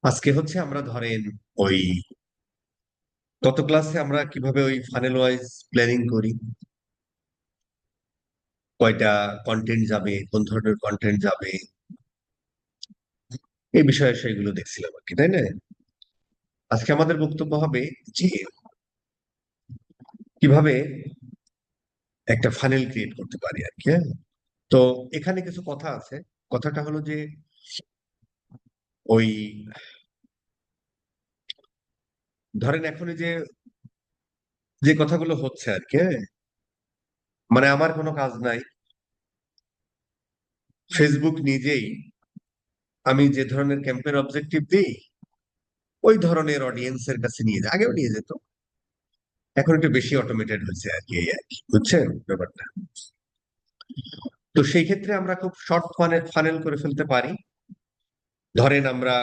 আজকে হচ্ছে আমরা ধরেন ওই গত ক্লাসে আমরা কিভাবে ওই ফানেল ওয়াইজ প্ল্যানিং করি, কয়টা কন্টেন্ট যাবে, কোন ধরনের কন্টেন্ট যাবে, এই বিষয়ে সেগুলো দেখছিলাম আর কি, তাই না? আজকে আমাদের বক্তব্য হবে যে কিভাবে একটা ফানেল ক্রিয়েট করতে পারি আর কি, হ্যাঁ? তো এখানে কিছু কথা আছে। কথাটা হলো যে ওই ধরেন এখন এই যে যে কথাগুলো হচ্ছে আর কি, হ্যাঁ, মানে আমার কোনো কাজ নাই, ফেসবুক নিজেই আমি যে ধরনের ক্যাম্পের অবজেক্টিভ দিই ওই ধরনের অডিয়েন্সের কাছে নিয়ে যায়। আগেও নিয়ে যেত, এখন একটু বেশি অটোমেটেড হয়েছে আর কি, এই আর কি, বুঝছেন ব্যাপারটা? তো সেই ক্ষেত্রে আমরা খুব শর্ট ফানেল করে ফেলতে পারি। ধরেন আমরা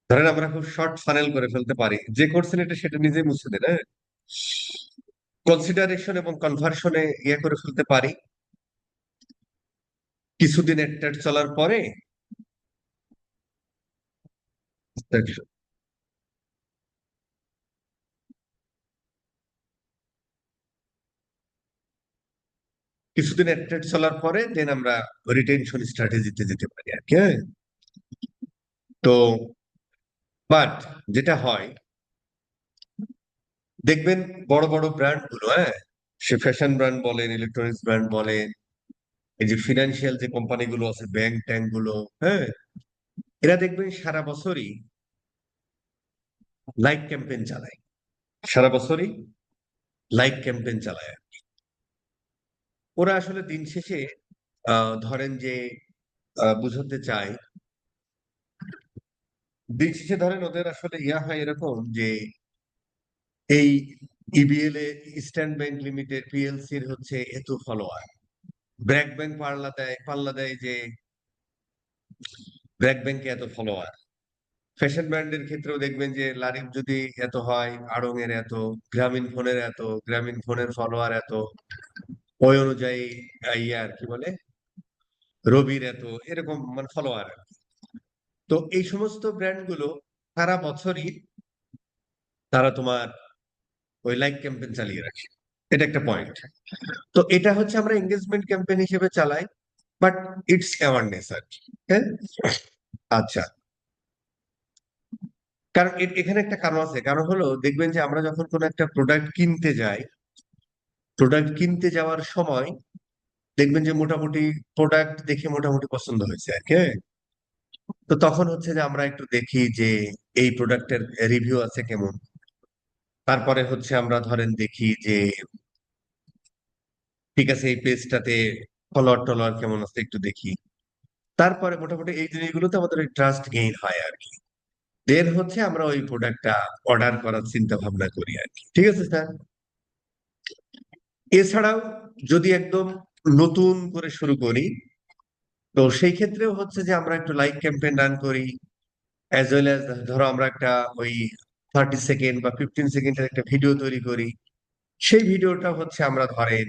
ধরেন আমরা খুব শর্ট ফানেল করে ফেলতে পারি, যে করছেন এটা সেটা নিজে মুছে দেন, হ্যাঁ। কনসিডারেশন এবং কনভার্সনে ইয়ে করে ফেলতে পারি। কিছুদিন একটা চলার পরে কিছুদিন একটা চলার পরে দেন আমরা রিটেনশন স্ট্র্যাটেজিতে যেতে পারি আর কি, হ্যাঁ। তো বাট যেটা হয়, দেখবেন বড় বড় ব্র্যান্ড গুলো, হ্যাঁ, সে ফ্যাশন ব্র্যান্ড বলেন, ইলেকট্রনিক্স ব্র্যান্ড বলেন, এই যে ফিনান্সিয়াল যে কোম্পানি গুলো আছে, ব্যাংক ট্যাঙ্ক গুলো, হ্যাঁ, এরা দেখবেন সারা বছরই লাইক ক্যাম্পেইন চালায়। সারা বছরই লাইক ক্যাম্পেইন চালায়। ওরা আসলে দিন শেষে ধরেন যে বুঝাতে চায়, দিন শেষে ধরেন ওদের আসলে ইয়া হয় এরকম যে এই ইবিএল এ, ইস্টার্ন ব্যাংক লিমিটেড পিএলসির হচ্ছে এত ফলোয়ার, ব্র্যাক ব্যাংক পাল্লা দেয় যে ব্র্যাক ব্যাংকে এত ফলোয়ার। ফ্যাশন ব্র্যান্ডের ক্ষেত্রেও দেখবেন যে লারিফ যদি এত হয়, আড়ং এর এত, গ্রামীণ ফোনের এত, গ্রামীণ ফোনের ফলোয়ার এত, ওই অনুযায়ী ইয়ে আর কি বলে রবির এত, এরকম মানে ফলোয়ার। তো এই সমস্ত ব্র্যান্ড গুলো সারা বছরই তারা তোমার ওই লাইক ক্যাম্পেইন চালিয়ে রাখে। এটা একটা পয়েন্ট। তো এটা হচ্ছে আমরা এঙ্গেজমেন্ট ক্যাম্পেইন হিসেবে চালাই, বাট ইটস অ্যাওয়ারনেস আর কি, হ্যাঁ। আচ্ছা, কারণ এখানে একটা কারণ আছে। কারণ হলো দেখবেন যে আমরা যখন কোনো একটা প্রোডাক্ট কিনতে যাই, প্রোডাক্ট কিনতে যাওয়ার সময় দেখবেন যে মোটামুটি প্রোডাক্ট দেখে মোটামুটি পছন্দ হয়েছে আর কি, হ্যাঁ? তো তখন হচ্ছে যে আমরা একটু দেখি যে এই প্রোডাক্টের রিভিউ আছে কেমন। তারপরে হচ্ছে আমরা ধরেন দেখি যে ঠিক আছে এই পেজটাতে ফলোয়ার টলোয়ার কেমন আছে একটু দেখি। তারপরে মোটামুটি এই জিনিসগুলোতে আমাদের ট্রাস্ট গেইন হয় আর কি। দেন হচ্ছে আমরা ওই প্রোডাক্টটা অর্ডার করার চিন্তা ভাবনা করি আর কি, ঠিক আছে স্যার? এছাড়াও যদি একদম নতুন করে শুরু করি, তো সেই ক্ষেত্রেও হচ্ছে যে আমরা একটু লাইক ক্যাম্পেইন রান করি, অ্যাজ ওয়েল অ্যাজ ধরো আমরা একটা ওই 30 সেকেন্ড বা 15 সেকেন্ডের একটা ভিডিও তৈরি করি। সেই ভিডিওটা হচ্ছে আমরা ধরেন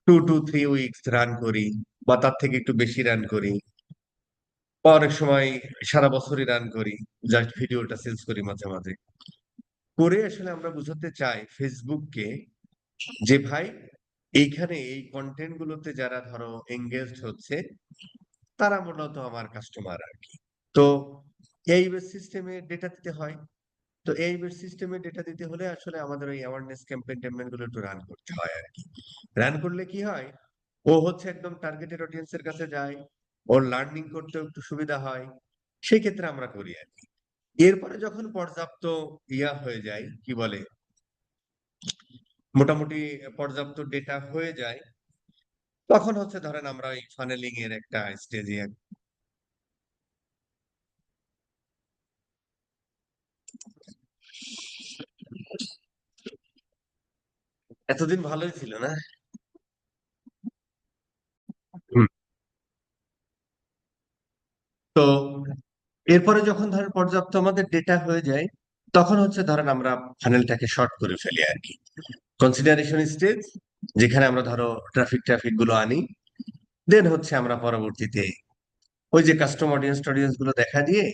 2 to 3 উইকস রান করি, বা তার থেকে একটু বেশি রান করি, বা অনেক সময় সারা বছরই রান করি, জাস্ট ভিডিওটা সেলস করি মাঝে মাঝে। করে আসলে আমরা বুঝাতে চাই ফেসবুককে যে ভাই এইখানে এই কন্টেন্ট গুলোতে যারা ধরো এঙ্গেজড হচ্ছে তারা মূলত আমার কাস্টমার আর কি। তো এই সিস্টেমে ডেটা দিতে হয়। তো এই সিস্টেমে ডেটা দিতে হলে আসলে আমাদের ওই অ্যাওয়ারনেস ক্যাম্পেইন ট্যাম্পেইন গুলো একটু রান করতে হয় আর কি। রান করলে কি হয়, ও হচ্ছে একদম টার্গেটেড অডিয়েন্সের কাছে যায়, ওর লার্নিং করতে একটু সুবিধা হয়। সেই ক্ষেত্রে আমরা করি আর কি। এরপরে যখন পর্যাপ্ত ইয়া হয়ে যায় কি বলে, মোটামুটি পর্যাপ্ত ডেটা হয়ে যায়, তখন হচ্ছে ধরেন আমরা ওই ফানেলিং এর একটা স্টেজে। এতদিন ভালোই ছিল না? হুম। তো এরপরে যখন ধরেন পর্যাপ্ত আমাদের ডেটা হয়ে যায়, তখন হচ্ছে ধরেন আমরা ফানেলটাকে শর্ট করে ফেলি আর কি। কনসিডারেশন স্টেজ, যেখানে আমরা ধরো ট্রাফিক গুলো আনি। দেন হচ্ছে আমরা পরবর্তীতে ওই যে কাস্টম অডিয়েন্স টডিয়েন্স গুলো দেখা দিয়ে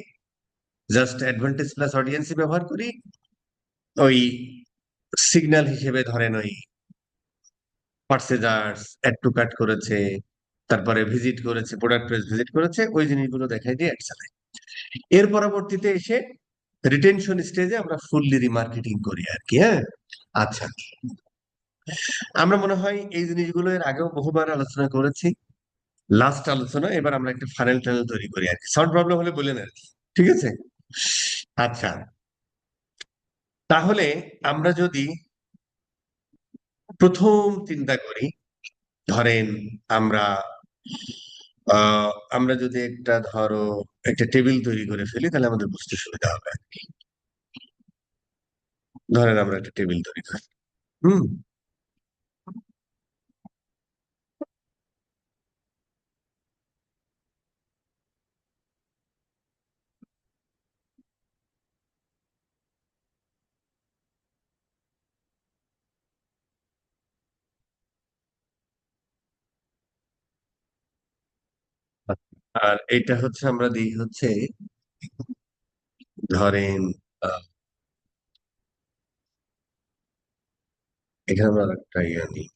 জাস্ট অ্যাডভান্টেজ প্লাস অডিয়েন্সই ব্যবহার করি। ওই সিগন্যাল হিসেবে ধরেন ওই পার্সেজার্স অ্যাড টু কার্ট করেছে, তারপরে ভিজিট করেছে, প্রোডাক্ট পেজ ভিজিট করেছে, ওই জিনিসগুলো দেখাই দিয়ে অ্যাড চালাই। এর পরবর্তীতে এসে রিটেনশন স্টেজে আমরা ফুললি রিমার্কেটিং করি আর কি। হ্যাঁ, আচ্ছা, আমরা মনে হয় এই জিনিসগুলো এর আগেও বহুবার আলোচনা করেছি। লাস্ট আলোচনা, এবার আমরা একটা ফানেল টানেল তৈরি করি আর কি। সাউন্ড প্রবলেম হলে বলেন আর কি, ঠিক আছে? আচ্ছা, তাহলে আমরা যদি প্রথম চিন্তা করি, ধরেন আমরা আমরা যদি একটা ধরো একটা টেবিল তৈরি করে ফেলি, তাহলে আমাদের বুঝতে সুবিধা হবে আর কি। ধরেন আমরা একটা টেবিল তৈরি করি। হুম। আর এটা হচ্ছে আমরা দিই হচ্ছে ধরেন আহ, এখানে আমরা একটা ইয়ে নিই,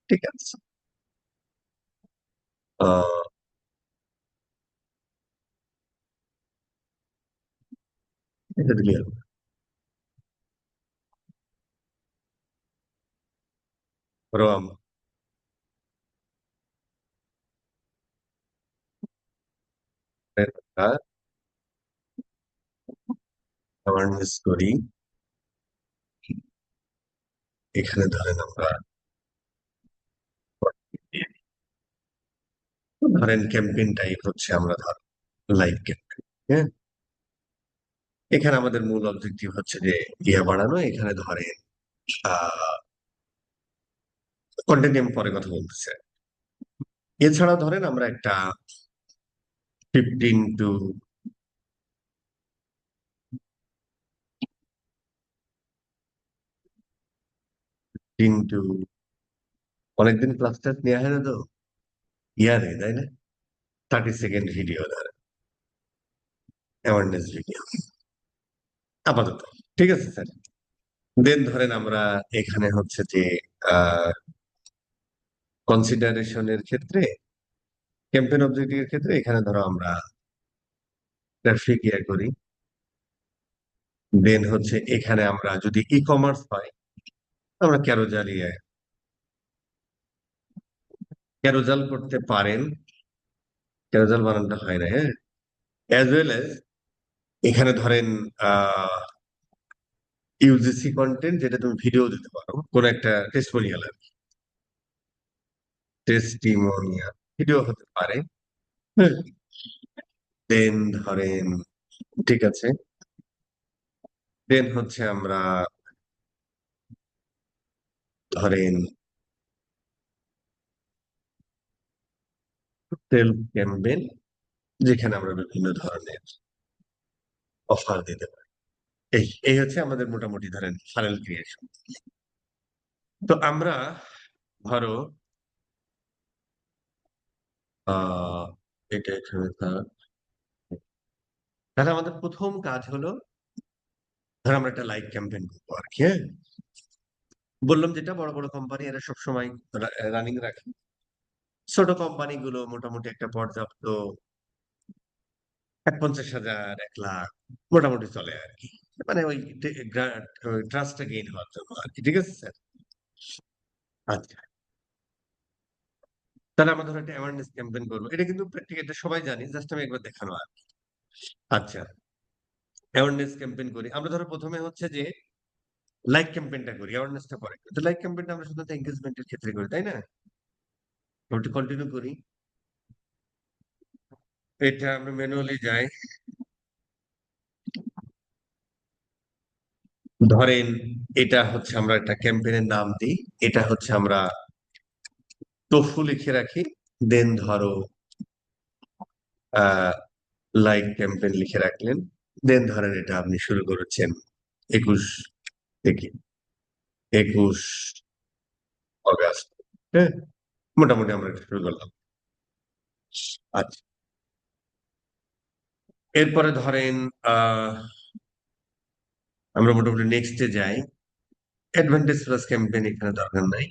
ঠিক আছে? আহ এটা দিলে ধরো আমরা অ্যাওয়ারনেস করি। এখানে ধরেন আমরা ধরেন ক্যাম্পেইন টাইপ হচ্ছে আমরা ধর লাইভ ক্যাম্পেইন। হ্যাঁ, এখানে আমাদের মূল অবজেক্টিভ হচ্ছে যে ইয়া বাড়ানো। এখানে ধরেন আহ কন্টেন্ট আমি পরে কথা বলতেছে। এছাড়া ধরেন আমরা একটা 15 টু অনেকদিন ক্লাস টাস নেওয়া হয় না তো, ইয়ারে তাই না? 30 সেকেন্ড ভিডিও ধরে অ্যাওয়ারনেস ভিডিও আপাতত, ঠিক আছে স্যার? দেন ধরেন আমরা এখানে হচ্ছে যে আহ কনসিডারেশনের ক্ষেত্রে, ক্যাম্পেইন অবজেক্টিভের ক্ষেত্রে এখানে ধরো আমরা ট্রাফিক ইয়ে করি। দেন হচ্ছে এখানে আমরা যদি ই কমার্স হয়, আমরা ক্যারোজাল করতে পারেন। ক্যারোজাল বানানটা হয় না, হ্যাঁ। অ্যাজ ওয়েল এজ এখানে ধরেন আহ ইউজিসি কন্টেন্ট, যেটা তুমি ভিডিও দিতে পারো, কোন একটা টেস্টিমোনিয়াল আর টেস্টিমোনিয়াল ভিডিও হতে পারে। দেন ধরেন, ঠিক আছে, দেন হচ্ছে আমরা ধরেন সেলফ ক্যাম্পেইন, যেখানে আমরা বিভিন্ন ধরনের অফার দিতে পারি। এই এই হচ্ছে আমাদের মোটামুটি ধরেন ফানেল ক্রিয়েশন। তো আমরা ধরো আহ এটা এখানে তাহলে আমাদের প্রথম কাজ হলো, ধর আমরা একটা লাইভ ক্যাম্পেইন করবো আর কি। হ্যাঁ, বললাম যেটা বড় বড় কোম্পানি এরা সবসময় রানিং রাখে। ছোট কোম্পানি গুলো মোটামুটি একটা পর্যাপ্ত 50,000 1 লাখ মোটামুটি চলে আর কি। মানে ওই ট্রাস্টটা গেইন হওয়ার জন্য আর কি, ঠিক আছে স্যার? আচ্ছা, তাহলে আমরা ধরো একটা অ্যাওয়ারনেস ক্যাম্পেইন করবো, এটা কিন্তু প্র্যাকটিক্যালি এটা সবাই জানি, জাস্ট আমি একবার দেখানো আর কি। আচ্ছা, অ্যাওয়ারনেস ক্যাম্পেইন করি আমরা, ধরো প্রথমে হচ্ছে যে লাইক ক্যাম্পেইনটা করি, অ্যাওয়ারনেসটা পরে করি। তো লাইক ক্যাম্পেইনটা আমরা শুধু এঙ্গেজমেন্টের ক্ষেত্রে করি, তাই না? ওটা কন্টিনিউ করি। এটা আমরা ম্যানুয়ালি যাই। ধরেন এটা হচ্ছে আমরা একটা ক্যাম্পেইনের নাম দিই। এটা হচ্ছে আমরা টফু লিখে রাখি। দেন ধরো আহ লাইক ক্যাম্পেইন লিখে রাখলেন। দেন ধরেন এটা আপনি শুরু করেছেন 21 থেকে 21 আগস্ট। হ্যাঁ, মোটামুটি আমরা এটা শুরু করলাম। আচ্ছা, এরপরে ধরেন আহ আমরা মোটামুটি নেক্সটে যাই। অ্যাডভান্টেজ প্লাস ক্যাম্পেইন এখানে দরকার নাই।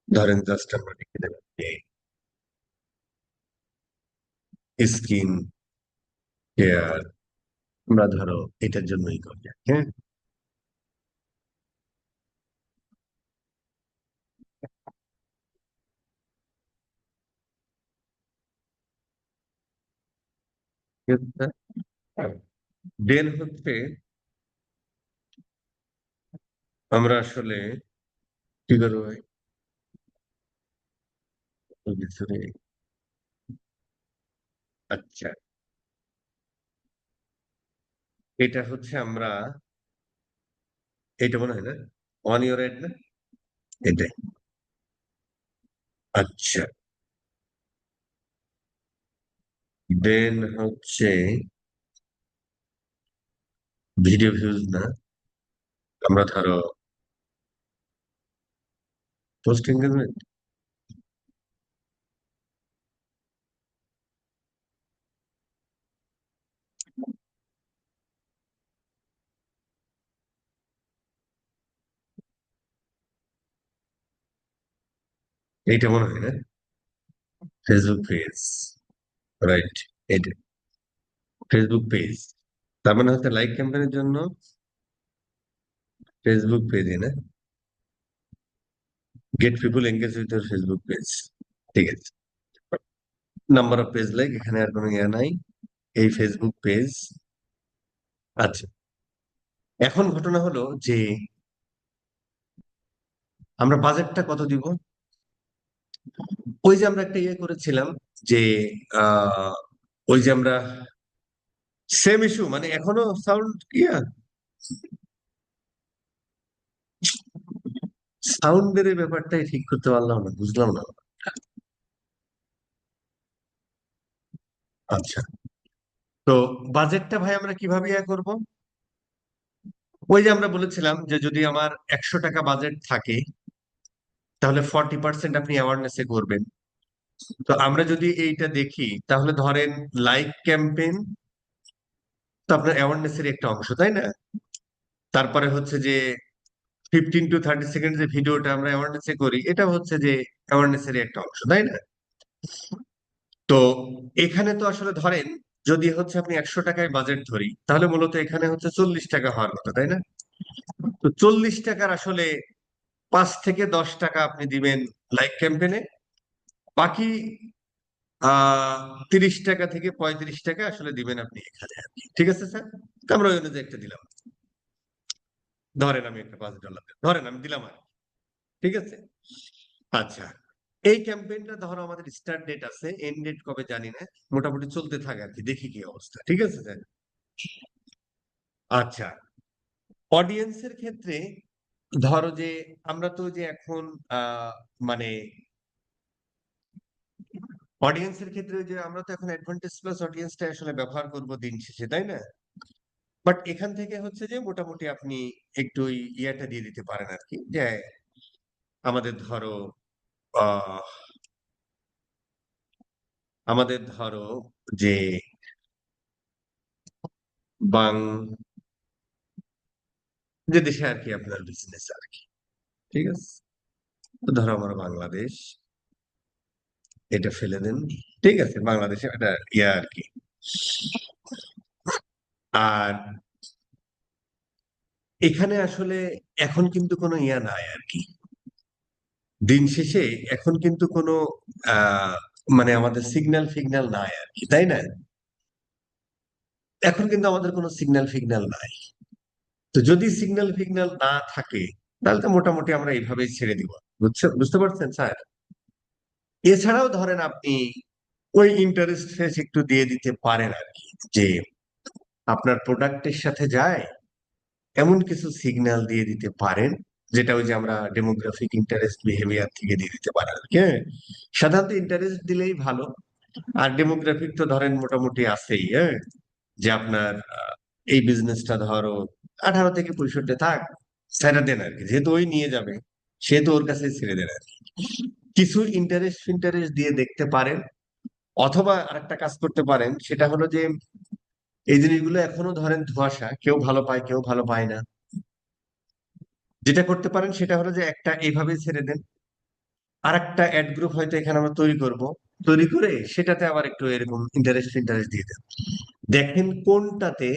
ধরেন জাস্ট আমরা লিখে দেবেন যে স্কিন কেয়ার, আমরা ধরো এটার জন্যই করি। হ্যাঁ, দেন হচ্ছে আমরা আসলে কি করবো ভাই? ওর ভিতরে আচ্ছা, এটা হচ্ছে আমরা, এটা মনে হয় না অন ইউর এড না, এটাই। আচ্ছা, দেন হচ্ছে ভিডিও ভিউজ না, আমরা ধরো পোস্ট এঙ্গেজমেন্ট, এইটা মনে হয় না ফেসবুক পেজ, রাইট, এটা ফেসবুক পেজ। তার মানে হচ্ছে লাইক ক্যাম্পেইনের জন্য ফেসবুক পেজে না, gate people engage with your Facebook page. ঠিক আছে, নাম্বার অফ পেজ লাইক, এখানে আর কোনো ইয়ে নাই, এই ফেসবুক পেজ। আচ্ছা, এখন ঘটনা হলো যে আমরা বাজেটটা কত দিব? ওই যে আমরা একটা ইয়ে করেছিলাম যে আহ ওই যে আমরা সেম ইস্যু, মানে এখনো সাউন্ড ইয়া, সাউন্ডের এই ব্যাপারটাই ঠিক করতে পারলাম না, বুঝলাম না। আচ্ছা, তো বাজেটটা ভাই আমরা কিভাবে ইয়ে করব? ওই যে আমরা বলেছিলাম যে যদি আমার 100 টাকা বাজেট থাকে, তাহলে 40% আপনি অ্যাওয়ারনেসে করবেন। তো আমরা যদি এইটা দেখি, তাহলে ধরেন লাইক ক্যাম্পেইন তো আপনার অ্যাওয়ারনেসের একটা অংশ, তাই না? তারপরে হচ্ছে যে 15 to 30 সেকেন্ড যে ভিডিওটা আমরা অ্যাওয়ারনেসে করি, এটা হচ্ছে যে অ্যাওয়ারনেসের একটা অংশ, তাই না? তো এখানে তো আসলে ধরেন যদি হচ্ছে আপনি 100 টাকায় বাজেট ধরি, তাহলে মূলত এখানে হচ্ছে 40 টাকা হওয়ার কথা, তাই না? তো 40 টাকার আসলে 5 থেকে 10 টাকা আপনি দিবেন লাইক ক্যাম্পেইনে, বাকি 30 টাকা থেকে 35 টাকা আসলে দিবেন আপনি এখানে আর কি। ঠিক আছে স্যার, তো আমরা ওই অনুযায়ী একটা দিলাম। ধরেন আমি একটা $5 ধরেন আমি দিলাম আর কি। ঠিক আছে, আচ্ছা, এই ক্যাম্পেইনটা ধরো আমাদের স্টার্ট ডেট আছে, এন্ড ডেট কবে জানি না, মোটামুটি চলতে থাকে আর কি, দেখি কি অবস্থা। ঠিক আছে স্যার, আচ্ছা, অডিয়েন্সের ক্ষেত্রে ধরো যে আমরা তো যে এখন মানে অডিয়েন্সের ক্ষেত্রে যে আমরা তো এখন অ্যাডভান্টেজ প্লাস অডিয়েন্সটা আসলে ব্যবহার করব দিন শেষে, তাই না? বাট এখান থেকে হচ্ছে যে মোটামুটি আপনি একটু ওই ইয়েটা দিয়ে দিতে পারেন আর কি, যে আমাদের ধরো আহ আমাদের ধরো যে বাং যে দেশে আর কি আপনার বিজনেস আর কি। ঠিক আছে, তো ধরো আমার বাংলাদেশ, এটা ফেলে দেন। ঠিক আছে, বাংলাদেশে এটা ইয়া আর কি। আর এখানে আসলে এখন কিন্তু কোনো ইয়া নাই আর কি, দিন শেষে এখন কিন্তু কোনো আহ মানে আমাদের সিগন্যাল ফিগন্যাল নাই আর কি, তাই না? এখন কিন্তু আমাদের কোনো সিগন্যাল ফিগন্যাল নাই। তো যদি সিগন্যাল ফিগন্যাল না থাকে, তাহলে তো মোটামুটি আমরা এইভাবেই ছেড়ে দিব। বুঝতে পারছেন স্যার? এছাড়াও ধরেন আপনি ওই ইন্টারেস্ট ফেস একটু দিয়ে দিতে পারেন আর কি, যে আপনার প্রোডাক্টের সাথে যায় এমন কিছু সিগন্যাল দিয়ে দিতে পারেন, যেটা ওই যে আমরা ডেমোগ্রাফিক ইন্টারেস্ট বিহেভিয়ার থেকে দিয়ে দিতে পারেন আর কি। হ্যাঁ, সাধারণত ইন্টারেস্ট দিলেই ভালো। আর ডেমোগ্রাফিক তো ধরেন মোটামুটি আছেই, হ্যাঁ, যে আপনার এই বিজনেসটা ধরো 18 থেকে 65 থাক, ছেড়ে দেন আর কি, যেহেতু ওই নিয়ে যাবে সেহেতু ওর কাছে ছেড়ে দেন আর কি। কিছু ইন্টারেস্ট ফিন্টারেস্ট দিয়ে দেখতে পারেন, অথবা আরেকটা কাজ করতে পারেন, সেটা হলো যে এই জিনিসগুলো এখনো ধরেন ধোঁয়াশা, কেউ ভালো পায় কেউ ভালো পায় না। যেটা করতে পারেন সেটা হলো যে একটা এইভাবে ছেড়ে দেন, আর একটা অ্যাড গ্রুপ হয়তো এখানে আমরা তৈরি করব, তৈরি করে সেটাতে আবার একটু এরকম ইন্টারেস্ট ফিন্টারেস্ট দিয়ে দেন। দেখেন কোনটাতে,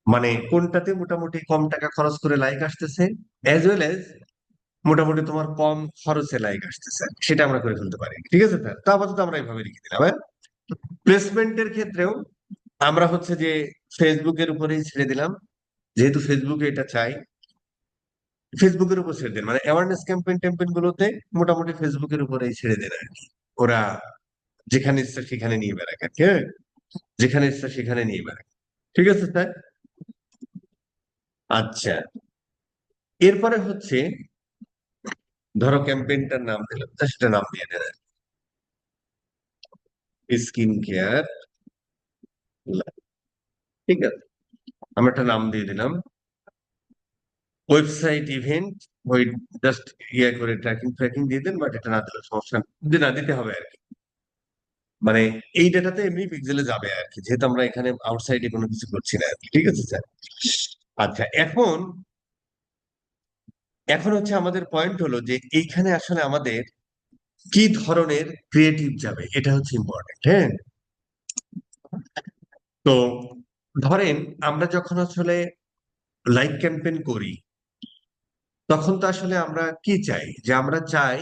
মানে কোনটাতে মোটামুটি কম টাকা খরচ করে লাইক আসতেছে, অ্যাজ ওয়েল এজ মোটামুটি তোমার কম খরচে লাইক আসতেছে, সেটা আমরা করে ফেলতে পারি। ঠিক আছে স্যার, তো আপাতত আমরা এইভাবে রেখে দিলাম। হ্যাঁ, প্লেসমেন্টের ক্ষেত্রেও আমরা হচ্ছে যে ফেসবুকের উপরেই ছেড়ে দিলাম, যেহেতু ফেসবুকে এটা চাই, ফেসবুকের উপর ছেড়ে দেন, মানে অ্যাওয়ারনেস ক্যাম্পেইন ট্যাম্পেইন গুলোতে মোটামুটি ফেসবুকের উপরেই ছেড়ে দেন আর কি। ওরা যেখানে ইচ্ছা সেখানে নিয়ে বেড়াক আর কি, হ্যাঁ? যেখানে ইচ্ছা সেখানে নিয়ে বেড়াক। ঠিক আছে স্যার। আচ্ছা, এরপরে হচ্ছে ধরো ক্যাম্পেইনটার নাম দিলাম, তা সেটা নাম দিয়ে দেন, স্কিন কেয়ার। ঠিক আছে, আমরা একটা নাম দিয়ে দিলাম, ওয়েবসাইট ইভেন্ট। ওই জাস্ট ইয়ে করে ট্র্যাকিং ট্র্যাকিং দিয়ে দেন, বাট এটা না দিলে সমস্যা নেই। না দিতে হবে আর কি, মানে এই ডেটাতে এমনি পিক্সেলে যাবে আর কি, যেহেতু আমরা এখানে আউটসাইডে কোনো কিছু করছি না আর কি। ঠিক আছে স্যার। আচ্ছা, এখন এখন হচ্ছে আমাদের পয়েন্ট হলো যে এইখানে আসলে আমাদের কি ধরনের ক্রিয়েটিভ যাবে, এটা হচ্ছে ইম্পর্টেন্ট। হ্যাঁ, তো ধরেন আমরা যখন আসলে লাইক ক্যাম্পেইন করি, তখন তো আসলে আমরা কি চাই, যে আমরা চাই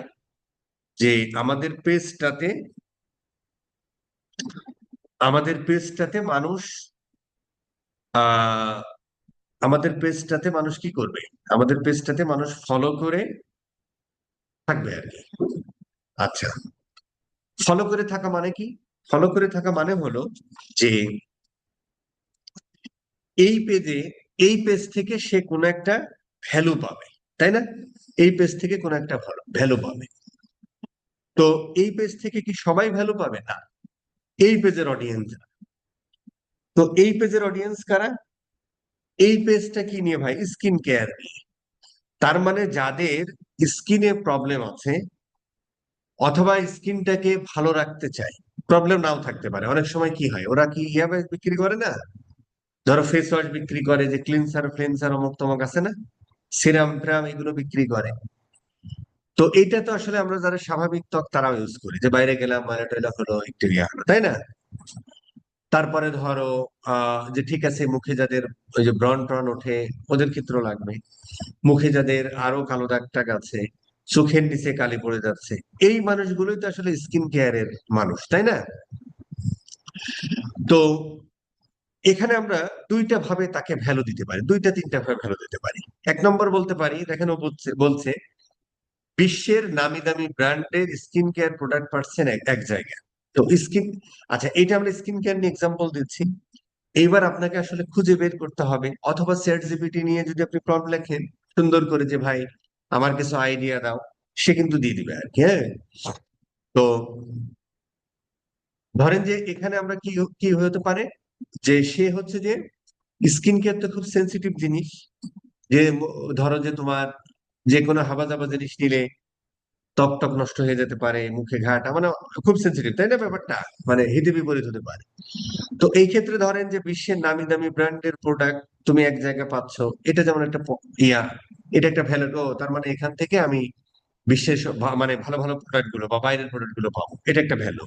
যে আমাদের পেজটাতে মানুষ আহ আমাদের পেজটাতে মানুষ কি করবে, আমাদের পেজটাতে মানুষ ফলো করে থাকবে আর কি। আচ্ছা, ফলো করে থাকা মানে কি? ফলো করে থাকা মানে হলো যে এই পেজে, এই পেজ থেকে সে কোনো একটা ভ্যালু পাবে, তাই না? এই পেজ থেকে কোনো একটা ভ্যালু পাবে। তো এই পেজ থেকে কি সবাই ভ্যালু পাবে না, এই পেজের অডিয়েন্স। তো এই পেজের অডিয়েন্স কারা? এই পেজটা কি নিয়ে ভাই? স্কিন কেয়ার নিয়ে। তার মানে যাদের স্কিনে প্রবলেম আছে, অথবা স্কিনটাকে ভালো রাখতে চায়, প্রবলেম নাও থাকতে পারে, অনেক সময় কি হয়, ওরা কি ইয়াবে বিক্রি করে না, ধরো ফেস ওয়াশ বিক্রি করে, যে ক্লিনসার ফ্লেন্সার অমুক তমুক আছে না, সিরাম ট্রাম এগুলো বিক্রি করে। তো এইটা তো আসলে আমরা যারা স্বাভাবিক ত্বক তারাও ইউজ করি, যে বাইরে গেলাম মানে টয়লা হলো একটু ইয়া হলো, তাই না? তারপরে ধরো যে ঠিক আছে, মুখে যাদের ওই যে ব্রণ ট্রন ওঠে, ওদের ক্ষেত্রেও লাগবে। মুখে যাদের আরো কালো দাগ টাগ আছে, চোখের নিচে কালি পড়ে যাচ্ছে, এই মানুষগুলোই তো আসলে স্কিন কেয়ারের মানুষ, তাই না? তো এখানে আমরা দুইটা ভাবে তাকে ভ্যালু দিতে পারি, দুইটা তিনটা ভাবে ভ্যালু দিতে পারি। এক নম্বর বলতে পারি, দেখেন ও বলছে বলছে বিশ্বের নামি দামি ব্র্যান্ডের স্কিন কেয়ার প্রোডাক্ট পাচ্ছেন এক এক জায়গায়। তো স্কিন, আচ্ছা এটা আমরা স্কিন কেয়ার নিয়ে এক্সাম্পল দিচ্ছি। এইবার আপনাকে আসলে খুঁজে বের করতে হবে, অথবা চ্যাট জিপিটি নিয়ে যদি আপনি প্রম্পট লেখেন সুন্দর করে, যে ভাই আমার কিছু আইডিয়া দাও, সে কিন্তু দিয়ে দিবে আর কি। হ্যাঁ, তো ধরেন যে এখানে আমরা কি কি হতে পারে, যে সে হচ্ছে যে স্কিন কেয়ার তো খুব সেন্সিটিভ জিনিস, যে ধরো যে তোমার যে কোনো হাবাজাবা জিনিস নিলে ত্বক টক নষ্ট হয়ে যেতে পারে, মুখে ঘাটা, মানে খুব সেন্সিটিভ, তাই না ব্যাপারটা? মানে হিতে বিপরীত হতে পারে। তো এই ক্ষেত্রে ধরেন যে বিশ্বের নামি দামি ব্র্যান্ডের প্রোডাক্ট তুমি এক জায়গায় পাচ্ছ, এটা যেমন একটা ইয়া, এটা একটা ভ্যালু। ও তার মানে এখান থেকে আমি বিশ্বের মানে ভালো ভালো প্রোডাক্ট গুলো বা বাইরের প্রোডাক্ট গুলো পাবো, এটা একটা ভ্যালু।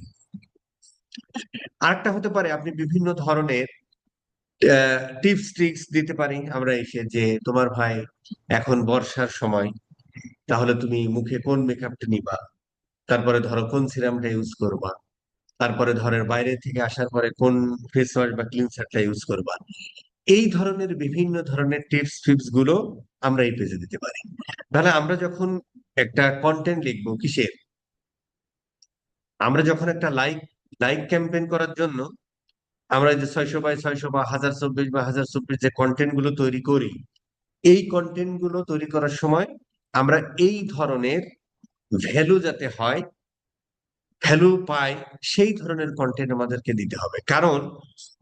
আরেকটা হতে পারে আপনি বিভিন্ন ধরনের টিপস ট্রিক্স দিতে পারি আমরা এসে, যে তোমার ভাই এখন বর্ষার সময়, তাহলে তুমি মুখে কোন মেকআপটা নিবা, তারপরে ধরো কোন সিরামটা ইউজ করবা, তারপরে ধরেন বাইরে থেকে আসার পরে কোন ফেস ওয়াশ বা ক্লিনসারটা ইউজ করবা। এই ধরনের বিভিন্ন ধরনের টিপস ফিপস গুলো আমরা এই পেজে দিতে পারি। তাহলে আমরা যখন একটা কন্টেন্ট লিখবো কিসের, আমরা যখন একটা লাইক লাইক ক্যাম্পেইন করার জন্য আমরা যে 600 বাই 600 বা 1024 বা 1024 যে কন্টেন্ট গুলো তৈরি করি, এই কন্টেন্ট গুলো তৈরি করার সময় আমরা এই ধরনের ভ্যালু যাতে হয়, ভ্যালু পায় সেই ধরনের কন্টেন্ট আমাদেরকে দিতে হবে। কারণ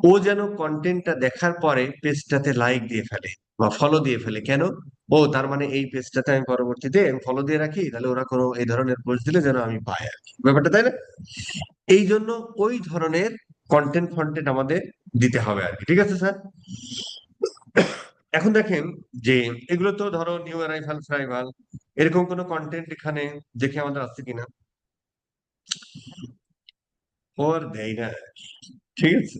ও যেন কন্টেন্টটা দেখার পরে পেজটাতে লাইক দিয়ে ফেলে বা ফলো দিয়ে ফেলে। কেন? ও তার মানে এই পেজটাতে আমি পরবর্তীতে ফলো দিয়ে রাখি, তাহলে ওরা কোনো এই ধরনের পোস্ট দিলে যেন আমি পাই আর কি, ব্যাপারটা তাই না? এই জন্য ওই ধরনের কন্টেন্ট ফন্টেন্ট আমাদের দিতে হবে আর কি। ঠিক আছে স্যার? এখন দেখেন যে এগুলো তো ধরো নিউ অ্যারাইভাল ফ্রাইভাল, এরকম কোনো কন্টেন্ট এখানে দেখে আমাদের আছে কিনা? ওর দেয় না। ঠিক আছে,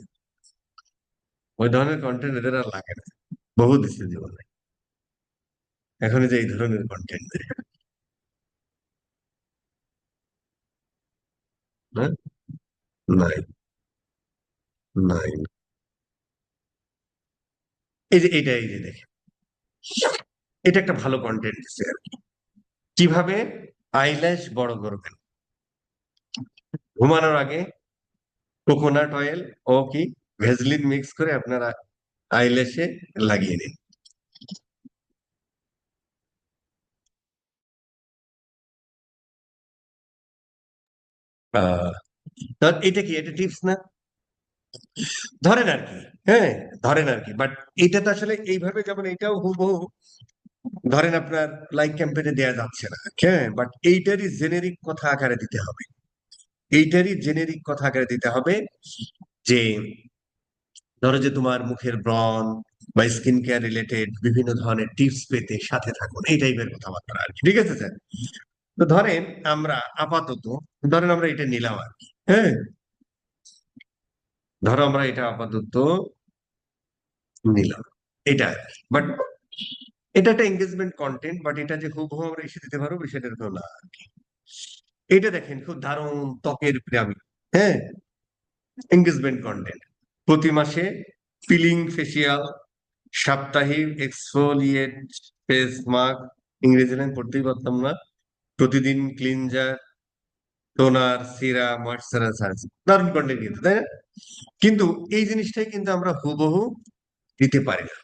ওই ধরনের কন্টেন্ট এদের আর লাগে না, বহু দিচ্ছে জীবনে। এখন এই যে এই ধরনের কন্টেন্ট দেয়, না, নাই, নাই। এই যে দেখেন, এটা একটা ভালো কন্টেন্ট দিচ্ছে আর কি। কিভাবে আইল্যাশ বড় করবেন? ঘুমানোর আগে কোকোনাট অয়েল ও কি ভেজলিন মিক্স করে আপনারা আইল্যাশে লাগিয়ে নিন। আহ এটা কি, এটা টিপস না? ধরেন আর কি, হ্যাঁ, ধরেন আর কি, বাট এটা তো আসলে এইভাবে, যেমন এটাও হুবহু ধরেন আপনার লাইক ক্যাম্পেইনে দেয়া যাচ্ছে না, হ্যাঁ, বাট এইটারই জেনেরিক কথা আকারে দিতে হবে। এইটারই জেনেরিক কথা আকারে দিতে হবে যে ধরো যে তোমার মুখের ব্রণ বা স্কিন কেয়ার রিলেটেড বিভিন্ন ধরনের টিপস পেতে সাথে থাকুন, এই টাইপের কথাবার্তা আর কি। ঠিক আছে স্যার? তো ধরেন আমরা আপাতত, ধরেন আমরা এটা নিলাম আর কি, হ্যাঁ, ধরো আমরা এটা আপাতত নিলাম, এটা আর কি। বাট এটা একটা এঙ্গেজমেন্ট কন্টেন্ট, বাট এটা যে হুবহু আমরা এসে দিতে পারবো সেটা তো না আর কি। এটা দেখেন খুব দারুণ ত্বকের পিরামিড, হ্যাঁ, এঙ্গেজমেন্ট কন্টেন্ট। প্রতি মাসে পিলিং ফেসিয়াল, সাপ্তাহিক এক্সফোলিয়েট ফেস মাস্ক, ইংরেজি লাইন পড়তেই পারতাম না, প্রতিদিন ক্লিনজার, টোনার, সিরাম, ময়শ্চারাইজার। দারুণ কন্টেন্ট কিন্তু, তাই না? কিন্তু এই জিনিসটাই কিন্তু আমরা হুবহু দিতে পারি না।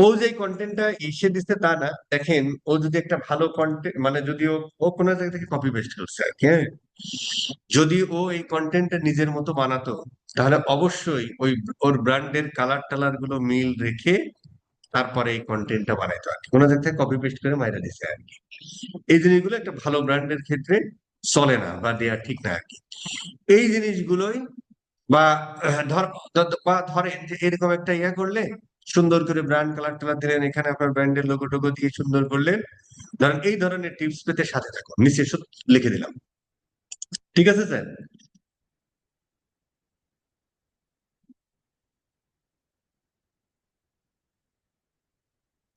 ও যে কন্টেন্টটা এসে দিচ্ছে তা না, দেখেন ও যদি একটা ভালো কন্টেন্ট, মানে যদি ও কোনো জায়গা থেকে কপি পেস্ট করছে আর কি, হ্যাঁ, যদি ও এই কন্টেন্টটা নিজের মতো বানাতো, তাহলে অবশ্যই ওই ওর ব্র্যান্ডের কালার টালার গুলো মিল রেখে তারপরে এই কন্টেন্টটা বানাইতো আর কি, কোনো জায়গা থেকে কপি পেস্ট করে মাইরা দিছে আর কি। এই জিনিসগুলো একটা ভালো ব্র্যান্ডের ক্ষেত্রে চলে না বা দেয়া ঠিক না আর কি। এই জিনিসগুলোই, বা বা ধরেন যে এরকম একটা ইয়া করলে, সুন্দর করে ব্র্যান্ড কালার টালার দিলেন, এখানে আপনার ব্র্যান্ডের লোগো টোগো দিয়ে সুন্দর করলেন, ধরেন এই ধরনের টিপস পেতে সাথে থাকুন, নিচে লিখে দিলাম। ঠিক আছে স্যার?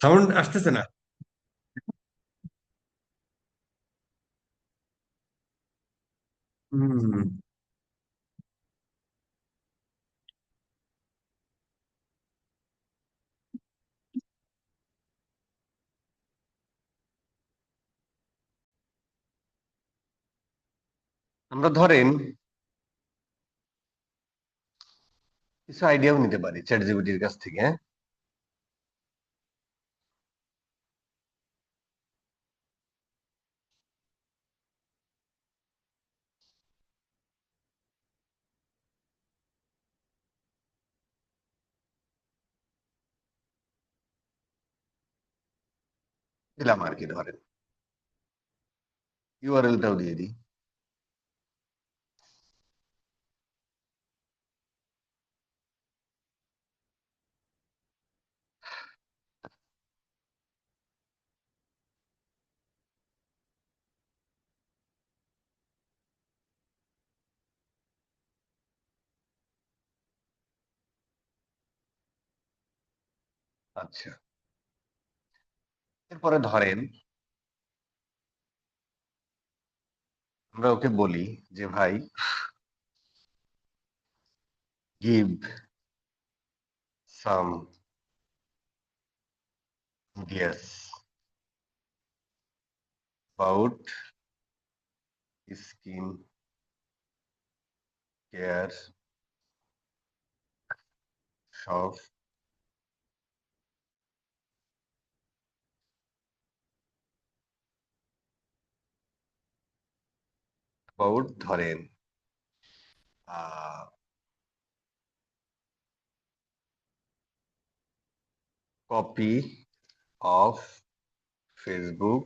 সাউন্ড আসতেছে না? হম। আমরা ধরেন কিছু আইডিয়াও নিতে পারি চ্যাট জিপিটির কাছ থেকে, হ্যাঁ। দিলাম আর কি, ধরেন ইউআরএলটাও দিয়ে দিই। আচ্ছা, এরপরে ধরেন আমরা ওকে বলি যে ভাই, give some guess about skin care সব অ্যাবাউট ধরেন ah copy of Facebook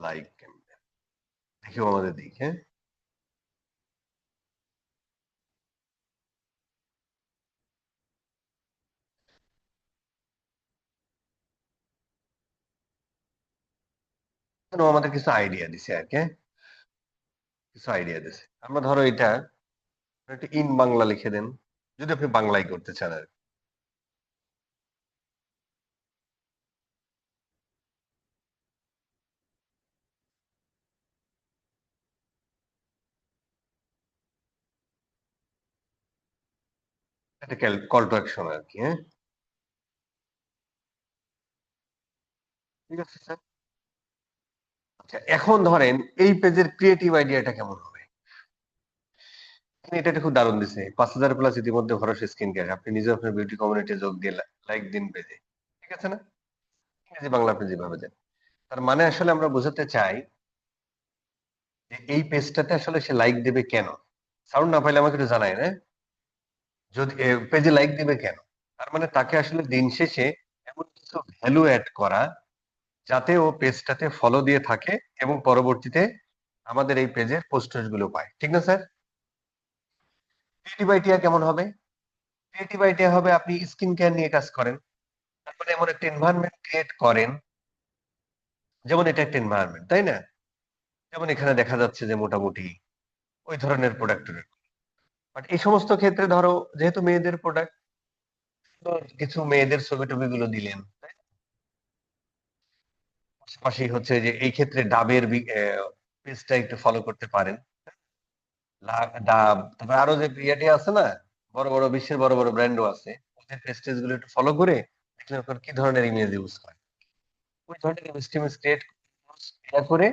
like campaign, দেখি আমাদের দিক, হ্যাঁ। কেন আমাদের কিছু আইডিয়া দিছে আর কি, হ্যাঁ? কিছু আইডিয়া দিছে। আমরা ধরো এটা একটা ইন বাংলা লিখে দেন, যদি আপনি বাংলায় করতে চান আর কি। একটা কল টু অ্যাকশন আর কি, হ্যাঁ। ঠিক আছে স্যার। আচ্ছা, এখন ধরেন এই পেজের ক্রিয়েটিভ আইডিয়াটা কেমন হবে? এটা খুব দারুণ দিছে, 5,000 প্লাস ইতিমধ্যে ভরসা স্কিন কেয়ার, আপনি নিজে আপনার বিউটি কমিউনিটি যোগ দিয়ে লাইক দিন পেজে। ঠিক আছে না? ইংরেজি বাংলা আপনি যেভাবে দেন, তার মানে আসলে আমরা বোঝাতে চাই যে এই পেজটাতে আসলে সে লাইক দেবে কেন। সাউন্ড না পাইলে আমাকে একটু জানাই, না যদি পেজে লাইক দিবে কেন। তার মানে তাকে আসলে দিন শেষে এমন কিছু ভ্যালু অ্যাড করা যাতে ও পেজটাতে ফলো দিয়ে থাকে এবং পরবর্তীতে আমাদের এই পেজের পোস্টার গুলো পায়। ঠিক না স্যার? ক্রিয়েটিভ আইডিয়া কেমন হবে? ক্রিয়েটিভ আইডিয়া হবে আপনি স্কিন কেয়ার নিয়ে কাজ করেন, তারপরে এমন একটা এনভায়রনমেন্ট ক্রিয়েট করেন, যেমন এটা একটা এনভায়রনমেন্ট, তাই না? যেমন এখানে দেখা যাচ্ছে যে মোটামুটি ওই ধরনের প্রোডাক্ট, বাট এই সমস্ত ক্ষেত্রে ধরো যেহেতু মেয়েদের প্রোডাক্ট, কিছু মেয়েদের ছবি টবি গুলো দিলেন, পাশাপাশি হচ্ছে যে এই ক্ষেত্রে ডাবের পেজটা একটু ফলো করতে পারেন। ডাব, তারপরে আরো যে ইয়েটি আছে না, বড় বড় বিশ্বের বড় বড় ব্র্যান্ডও আছে, ওদের পেজ টেজ গুলো একটু ফলো করে দেখলেন ওখানে কি ধরনের ইমেজ ইউজ করে, ওই ধরনের ইমেজ টিমেজ ক্রিয়েট করে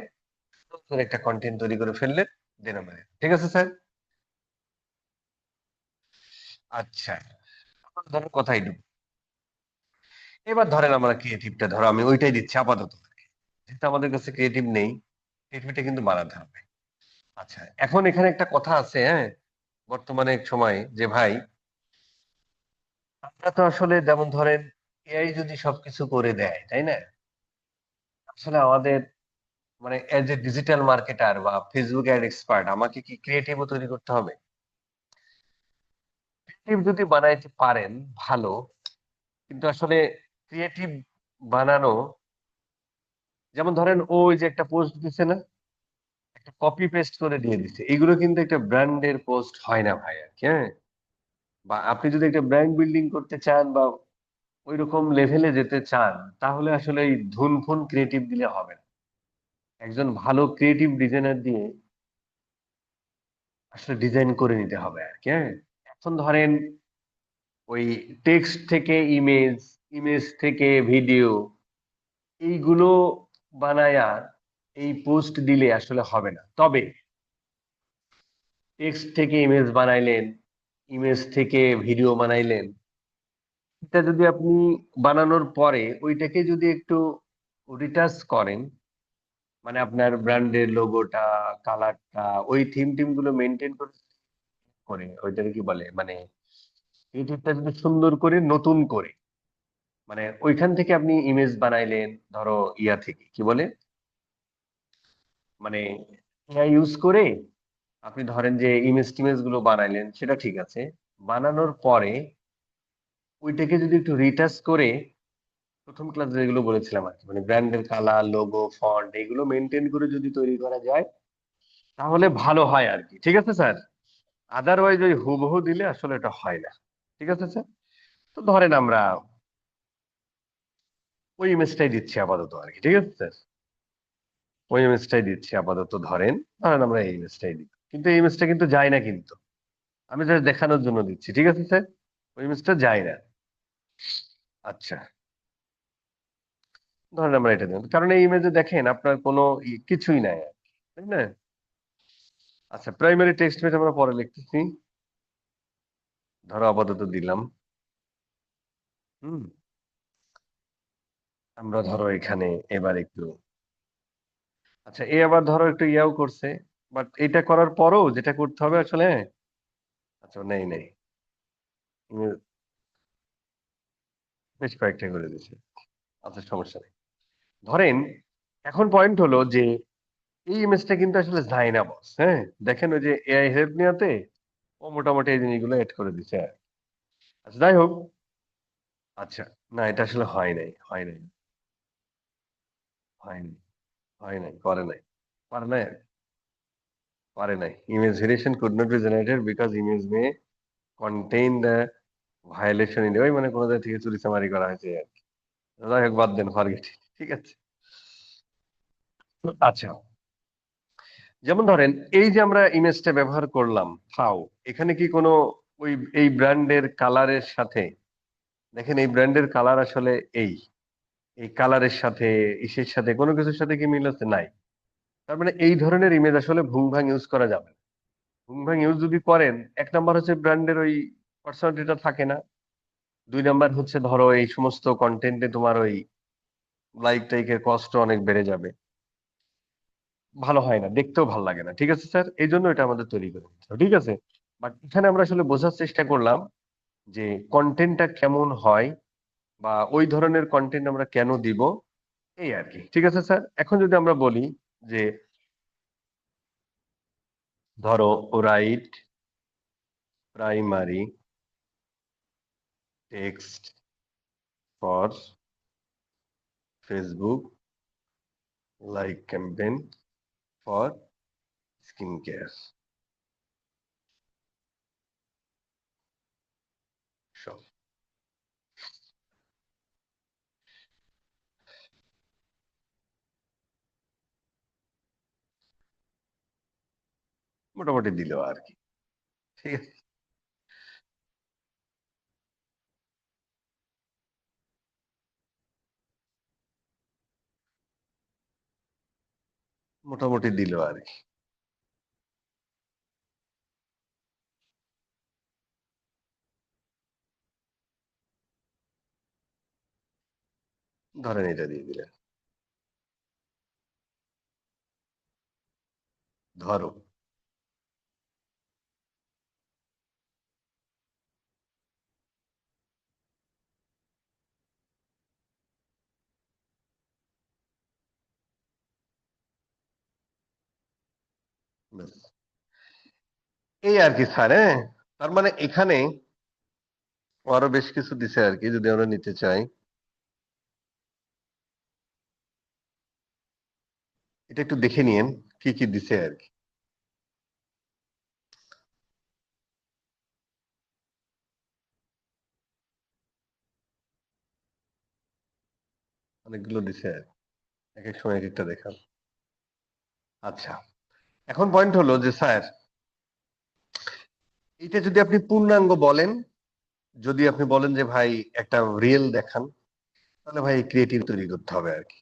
সুন্দর করে একটা কন্টেন্ট তৈরি করে ফেললেন, দেন আমাদের। ঠিক আছে স্যার? আচ্ছা, আমার ধরেন কথাই ঢুক, এবার ধরেন আমরা ক্রিয়েটিভটা ধরো আমি ওইটাই দিচ্ছি আপাতত, যেহেতু আমাদের কাছে ক্রিয়েটিভ নেই, ক্রিয়েটিভিটা কিন্তু বাড়াতে হবে। আচ্ছা, এখন এখানে একটা কথা আছে, হ্যাঁ, বর্তমানে এক সময় যে ভাই, আমরা তো আসলে যেমন ধরেন এআই যদি সবকিছু করে দেয়, তাই না? আসলে আমাদের মানে এজ এ ডিজিটাল মার্কেটার বা ফেসবুক অ্যাড এক্সপার্ট আমাকে কি ক্রিয়েটিভও তৈরি করতে হবে? ক্রিয়েটিভ যদি বানাইতে পারেন ভালো, কিন্তু আসলে ক্রিয়েটিভ বানানো, যেমন ধরেন ওই যে একটা পোস্ট দিছে না, একটা কপি পেস্ট করে দিয়ে দিছে, এগুলো কিন্তু একটা ব্র্যান্ডের পোস্ট হয় না ভাই আর কি, হ্যাঁ। বা আপনি যদি একটা ব্র্যান্ড বিল্ডিং করতে চান বা ওইরকম লেভেলে যেতে চান, তাহলে আসলে এই ধুন ফুন ক্রিয়েটিভ দিলে হবে না। একজন ভালো ক্রিয়েটিভ ডিজাইনার দিয়ে আসলে ডিজাইন করে নিতে হবে আর কি, হ্যাঁ। এখন ধরেন ওই টেক্সট থেকে ইমেজ, ইমেজ থেকে ভিডিও, এইগুলো বানায়া এই পোস্ট দিলে আসলে হবে না। তবে টেক্সট থেকে ইমেজ বানাইলেন, ইমেজ থেকে ভিডিও বানাইলেন, এটা যদি আপনি বানানোর পরে ওইটাকে যদি একটু রিটাচ করেন, মানে আপনার ব্র্যান্ডের লোগোটা, কালারটা, ওই থিম টিম গুলো মেনটেন করে করে ওইটাকে কি বলে মানে ক্রিয়েটিভটা যদি সুন্দর করে নতুন করে, মানে ওইখান থেকে আপনি ইমেজ বানাইলেন, ধরো ইয়া থেকে কি বলে মানে এআই ইউজ করে আপনি ধরেন যে ইমেজ টিমেজ গুলো বানাইলেন, সেটা ঠিক আছে। বানানোর পরে ওইটাকে যদি একটু রিটাচ করে প্রথম ক্লাস যেগুলো বলেছিলাম আর কি, মানে ব্র্যান্ডের কালার, লোগো, ফন্ট, এগুলো মেনটেন করে যদি তৈরি করা যায় তাহলে ভালো হয় আর কি। ঠিক আছে স্যার? আদারওয়াইজ ওই হুবহু দিলে আসলে এটা হয় না। ঠিক আছে স্যার? তো ধরেন আমরা ওই ইমেজটাই দিচ্ছি আপাতত আর কি। ঠিক আছে স্যার? ওই ইমেজটাই দিচ্ছি আপাতত, ধরেন ধরেন আমরা এই ইমেজটাই দিই, কিন্তু এই ইমেজটা কিন্তু যায় না কিন্তু, আমি জাস্ট দেখানোর জন্য দিচ্ছি। ঠিক আছে স্যার? ওই ইমেজটা যায় না। আচ্ছা, ধরেন আমরা এটা দিলাম, কারণ এই ইমেজে দেখেন আপনার কোনো কিছুই নাই আর কি, তাই না? আচ্ছা, প্রাইমারি টেক্সট মেট আমরা পরে লিখতেছি, ধরো আপাতত দিলাম। হুম, আমরা ধরো এখানে এবার একটু, আচ্ছা এ আবার ধরো একটু ইয়াও করছে, বাট এটা করার পরও যেটা করতে হবে আসলে, আচ্ছা নেই নেই, ইমেজ বেশ কয়েকটা করে দিয়েছে। আচ্ছা সমস্যা নেই। ধরেন এখন পয়েন্ট হলো যে এই ইমেজটা কিন্তু আসলে যায় না বস, হ্যাঁ। দেখেন ওই যে এআই হেল্প নেওয়াতে ও মোটামুটি এই জিনিসগুলো এড করে দিচ্ছে। আচ্ছা যাই হোক। আচ্ছা, না এটা আসলে হয় নাই, হয় নাই, হয়নি, হয় নাই, করে নাই, পারে নাই, পারে নাই। Image variation could not be generated because image May contain the violation in, ওই মানে কোনো জায়গা থেকে চুরি চামারি করা হয়েছে আর কি। যাই হোক বাদ দেন, ফরগেট। ঠিক আছে। আচ্ছা, যেমন ধরেন এই যে আমরা ইমেজটা ব্যবহার করলাম ফাও, এখানে কি কোনো ওই এই ব্র্যান্ডের কালারের সাথে, দেখেন এই ব্র্যান্ডের কালার আসলে এই এই কালারের সাথে ইসের সাথে কোনো কিছুর সাথে কি মিল আছে? নাই। তার মানে এই ধরনের ইমেজ আসলে ভুং ভাং ইউজ করা যাবে না। ভুং ভাং ইউজ যদি করেন, এক নাম্বার হচ্ছে ব্র্যান্ডের ওই পার্সোনালিটিটা থাকে না, দুই নাম্বার হচ্ছে ধরো এই সমস্ত কন্টেন্টে তোমার ওই লাইক টাইকের কষ্ট অনেক বেড়ে যাবে, ভালো হয় না, দেখতেও ভালো লাগে না। ঠিক আছে স্যার, এই জন্য এটা আমাদের তৈরি করে নিতে হবে। ঠিক আছে। বাট এখানে আমরা আসলে বোঝার চেষ্টা করলাম যে কন্টেন্টটা কেমন হয় বা ওই ধরনের কন্টেন্ট আমরা কেন দিব, এই আর কি। ঠিক আছে স্যার, এখন যদি আমরা বলি যে ধরো right primary text for Facebook like campaign for skin care, সব মোটামুটি দিল আর কি। ঠিক আছে, মোটামুটি দিল আর কি। ধরেন এটা দিয়ে দিলেন, ধরো ব্যাস। এই আর কি স্যার, হ্যাঁ। তার মানে এখানে আরো বেশ কিছু দিছে আর কি, যদি আমরা নিতে চাই। এটা একটু দেখে নিয়েন কি কি দিছে আর কি। অনেকগুলো দিছে আর কি। এক এক সময় এক একটা দেখান। আচ্ছা, এখন পয়েন্ট হলো যে স্যার এটা যদি আপনি পূর্ণাঙ্গ বলেন, যদি আপনি বলেন যে ভাই একটা রিয়েল দেখান, তাহলে ভাই ক্রিয়েটিভ তৈরি করতে হবে আর কি।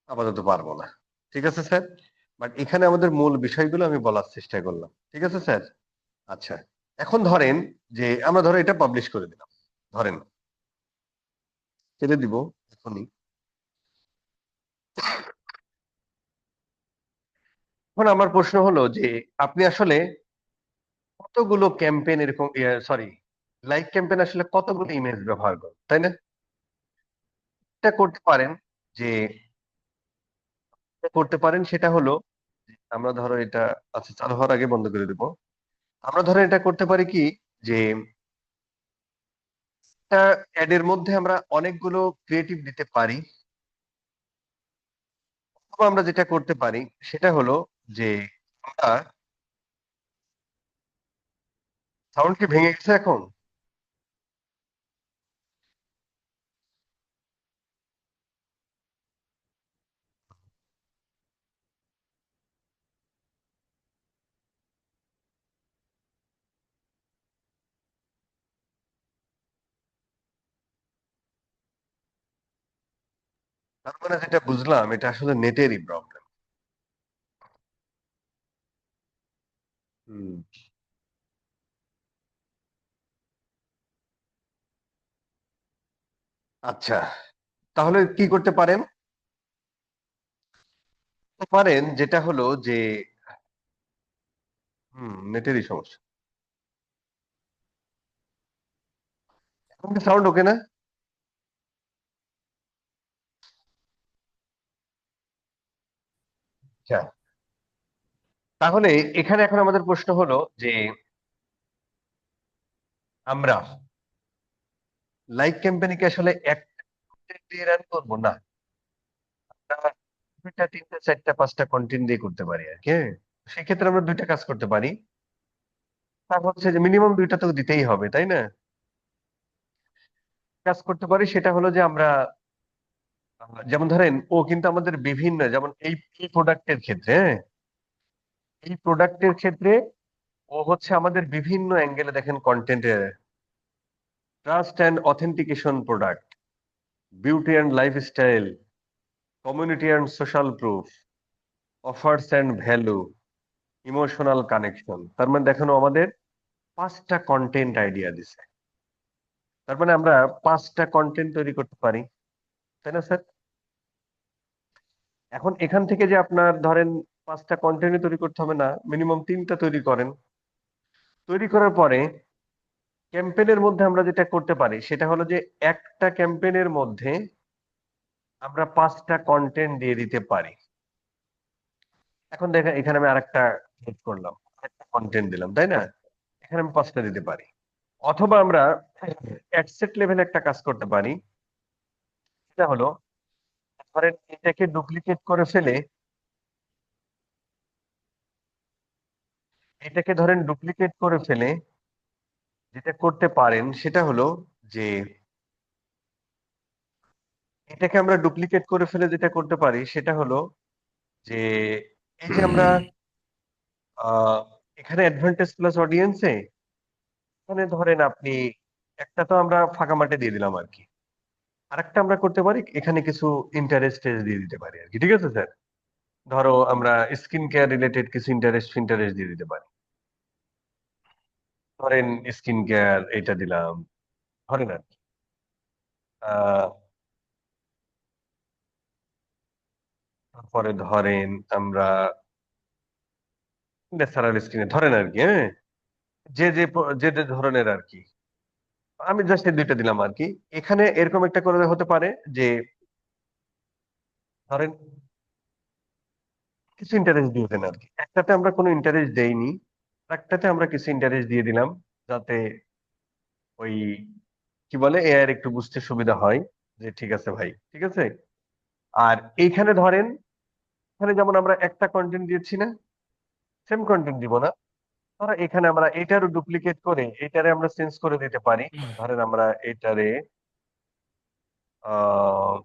আপাতত পারবো না। ঠিক আছে স্যার। বাট এখানে আমাদের মূল বিষয়গুলো আমি বলার চেষ্টা করলাম। ঠিক আছে স্যার। আচ্ছা, এখন ধরেন যে আমরা ধরো এটা পাবলিশ করে দিলাম, ধরেন ছেড়ে দিব এখনই। এখন আমার প্রশ্ন হলো যে আপনি আসলে কতগুলো ক্যাম্পেইন এরকম, সরি, লাইভ ক্যাম্পেইন আসলে কতগুলো ইমেজ ব্যবহার করেন, তাই না? এটা করতে পারেন যে, করতে পারেন সেটা হলো আমরা ধরো এটা, আচ্ছা চালু হওয়ার আগে বন্ধ করে দেবো। আমরা ধরো এটা করতে পারি কি যে একটা অ্যাড এর মধ্যে আমরা অনেকগুলো ক্রিয়েটিভ দিতে পারি। অথবা আমরা যেটা করতে পারি সেটা হলো যে আমরা, সাউন্ড কি ভেঙে গেছে এখন? তার মানে যেটা বুঝলাম এটা আসলে নেটেরই প্রবলেম। হুম। আচ্ছা, তাহলে কি করতে পারেন? করতে পারেন যেটা হলো যে নেটেরই সমস্যা। সাউন্ড ওকে না? আচ্ছা, তাহলে এখানে এখন আমাদের প্রশ্ন হলো যে আমরা লাইক ক্যাম্পেইনকে আসলে একটা content দিয়ে রান করবো না, আমরা দুইটা তিনটা চারটা পাঁচটা কন্টেন্ট দিয়ে করতে পারি আর কি, হ্যাঁ? সেক্ষেত্রে আমরা দুইটা কাজ করতে পারি। তা হচ্ছে যে মিনিমাম দুইটা তো দিতেই হবে, তাই না? কাজ করতে পারি সেটা হলো যে আমরা যেমন ধরেন ও কিন্তু আমাদের বিভিন্ন, যেমন এই প্রোডাক্টের ক্ষেত্রে, হ্যাঁ, এই প্রোডাক্টের ক্ষেত্রে ও হচ্ছে আমাদের বিভিন্ন অ্যাঙ্গেলে দেখেন কন্টেন্টের trust and authentication product, beauty and lifestyle, community and social proof, offers and value, emotional connection. তার মানে দেখেন ও আমাদের পাঁচটা কন্টেন্ট আইডিয়া দিছে। তার মানে আমরা পাঁচটা কন্টেন্ট তৈরি করতে পারি, তাই না স্যার? এখন এখান থেকে যে আপনার ধরেন পাঁচটা কন্টেন্ট তৈরি করতে হবে না, মিনিমাম তিনটা তৈরি করেন। তৈরি করার পরে ক্যাম্পেইনের মধ্যে আমরা যেটা করতে পারি সেটা হলো যে একটা ক্যাম্পেইনের মধ্যে আমরা পাঁচটা কন্টেন্ট দিয়ে দিতে পারি। এখন দেখেন এখানে আমি আরেকটা সেট করলাম, একটা কন্টেন্ট দিলাম, তাই না? এখানে আমি পাঁচটা দিতে পারি। অথবা আমরা অ্যাডসেট লেভেলে একটা কাজ করতে পারি, সেটা হলো ধরেন এটাকে ডুপ্লিকেট করে ফেলে, এটাকে ধরেন ডুপ্লিকেট করে ফেলে যেটা করতে পারেন সেটা হলো যে এটাকে আমরা ডুপ্লিকেট করে ফেলে যেটা করতে পারি সেটা হলো যে এই যে আমরা আহ এখানে অ্যাডভান্টেজ প্লাস অডিয়েন্সে এখানে ধরেন আপনি একটা তো আমরা ফাঁকা মাঠে দিয়ে দিলাম আর কি, আরেকটা আমরা করতে পারি এখানে কিছু ইন্টারেস্ট দিয়ে দিতে পারি আর কি, ঠিক আছে স্যার? ধরো আমরা স্কিন কেয়ার রিলেটেড কিছু ইন্টারেস্ট ফিন্টারেস্ট দিয়ে দিতে পারি। ধরেন স্কিন কেয়ার এটা দিলাম, ধরেন আর কি। আহ তারপরে ধরেন আমরা ন্যাচারাল স্কিনে ধরেন আর কি, হ্যাঁ, যে যে ধরনের আর কি, আমি জাস্ট এই দুইটা দিলাম আর কি। এখানে এরকম একটা করে হতে পারে যে ধরেন কিছু ইন্টারেস্ট দিয়ে দেন আর কি, একটাতে আমরা কোনো ইন্টারেস্ট দেইনি, একটাতে আমরা কিছু ইন্টারেস্ট দিয়ে দিলাম, যাতে ওই কি বলে এআই এর একটু বুঝতে সুবিধা হয় যে ঠিক আছে ভাই, ঠিক আছে। আর এইখানে ধরেন এখানে যেমন আমরা একটা কন্টেন্ট দিয়েছি না, সেম কন্টেন্ট দিব না, ধরো এখানে আমরা এটারও ডুপ্লিকেট করে এটারে আমরা চেঞ্জ করে দিতে পারি। ধরেন আমরা এটারে আহ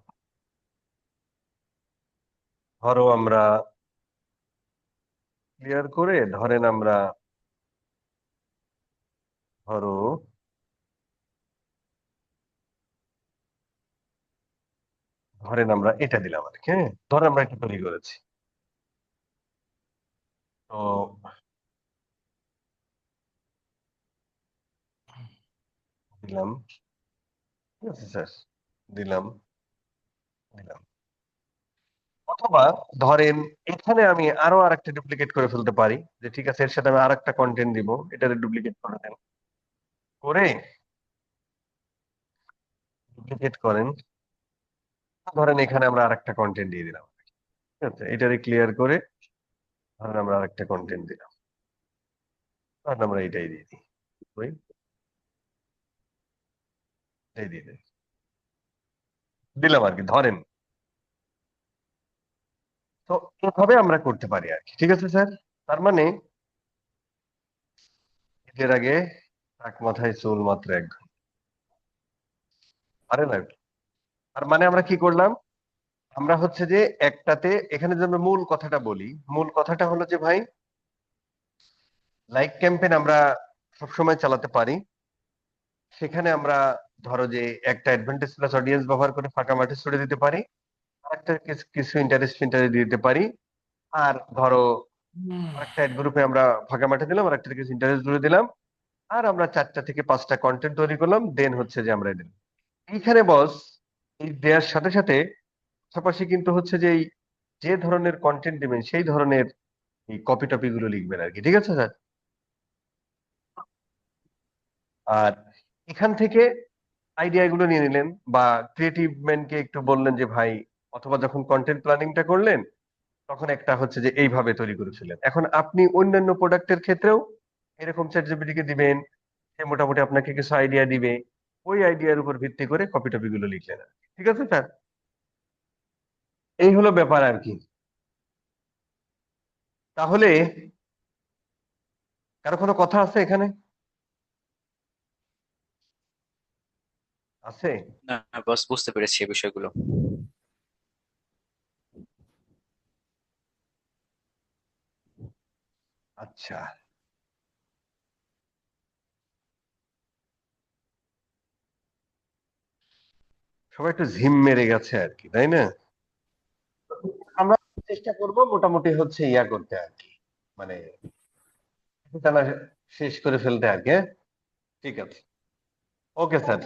ধরো আমরা ক্লিয়ার করে ধরেন আমরা ধরো ধরেন আমরা এটা দিলাম আর কি, হ্যাঁ, ধরেন আমরা এটা তৈরি করেছি, তো দিলাম, ঠিক আছে স্যার, দিলাম, দিলাম। অথবা ধরেন এখানে আমি আরো আরেকটা ডুপ্লিকেট করে ফেলতে পারি, যে ঠিক আছে এর সাথে আমি আরেকটা কন্টেন্ট দিব, এটারে ডুপ্লিকেট করে দেন, করে ডুপ্লিকেট করেন, ধরেন এখানে আমরা আরেকটা কন্টেন্ট দিয়ে দিলাম, ঠিক আছে, এটারে ক্লিয়ার করে ধরেন আমরা আরেকটা কন্টেন্ট দিলাম, ধরেন আমরা এটাই দিয়ে দিই, ওই এটাই দিয়ে দিই, দিলাম আর কি ধরেন। তো এভাবে আমরা করতে পারি আর কি, ঠিক আছে স্যার? তার মানে এর আগে এক মাথায় চুল মাত্র এক ঘন্টা, পারেন আর কি। তার মানে আমরা কি করলাম, আমরা হচ্ছে যে একটাতে এখানে যে আমরা মূল কথাটা বলি, মূল কথাটা হলো যে ভাই লাইক ক্যাম্পেইন আমরা সবসময় চালাতে পারি, সেখানে আমরা ধরো যে একটা অ্যাডভান্টেজ প্লাস অডিয়েন্স ব্যবহার করে ফাঁকা মাঠে ছড়ে দিতে পারি, আরেকটা কিছু ইন্টারেস্ট ফিন্টারেস্ট দিতে পারি, আর ধরো আরেকটা অ্যাড গ্রুপে আমরা ফাঁকা মাঠে দিলাম, আর একটা কিছু ইন্টারেস্ট জুড়ে দিলাম, আর আমরা চারটা থেকে পাঁচটা কন্টেন্ট তৈরি করলাম, দেন হচ্ছে যে আমরা দিলাম এইখানে বস। এই দেওয়ার সাথে সাথে পাশাপাশি কিন্তু হচ্ছে যে যে ধরনের কন্টেন্ট দিবেন সেই ধরনের এই কপি টপি গুলো লিখবেন আর কি, ঠিক আছে স্যার? আর এখান থেকে আইডিয়া গুলো নিয়ে নিলেন, বা ক্রিয়েটিভ ম্যানকে একটু বললেন যে ভাই, অথবা যখন কন্টেন্ট প্ল্যানিংটা করলেন তখন একটা হচ্ছে যে এইভাবে তৈরি করে ফেলেন। এখন আপনি অন্যান্য প্রোডাক্টের ক্ষেত্রেও এরকম চ্যাট জিপিটি কে দিবেন, সে মোটামুটি আপনাকে কিছু আইডিয়া দিবে, ওই আইডিয়ার উপর ভিত্তি করে কপি টপি গুলো লিখলেন আর কি। ঠিক আছে স্যার, এই হলো ব্যাপার আর কি। তাহলে কারো কোনো কথা আছে এখানে? আছে? না বস, বুঝতে পেরেছি এই বিষয়গুলো। আচ্ছা, সবাই একটু ঝিম মেরে গেছে আর কি, তাই না? আমরা চেষ্টা করব মোটামুটি হচ্ছে ইয়া করতে আর কি, মানে টানা শেষ করে ফেলতে আর কি, হ্যাঁ? ঠিক আছে, ওকে স্যার।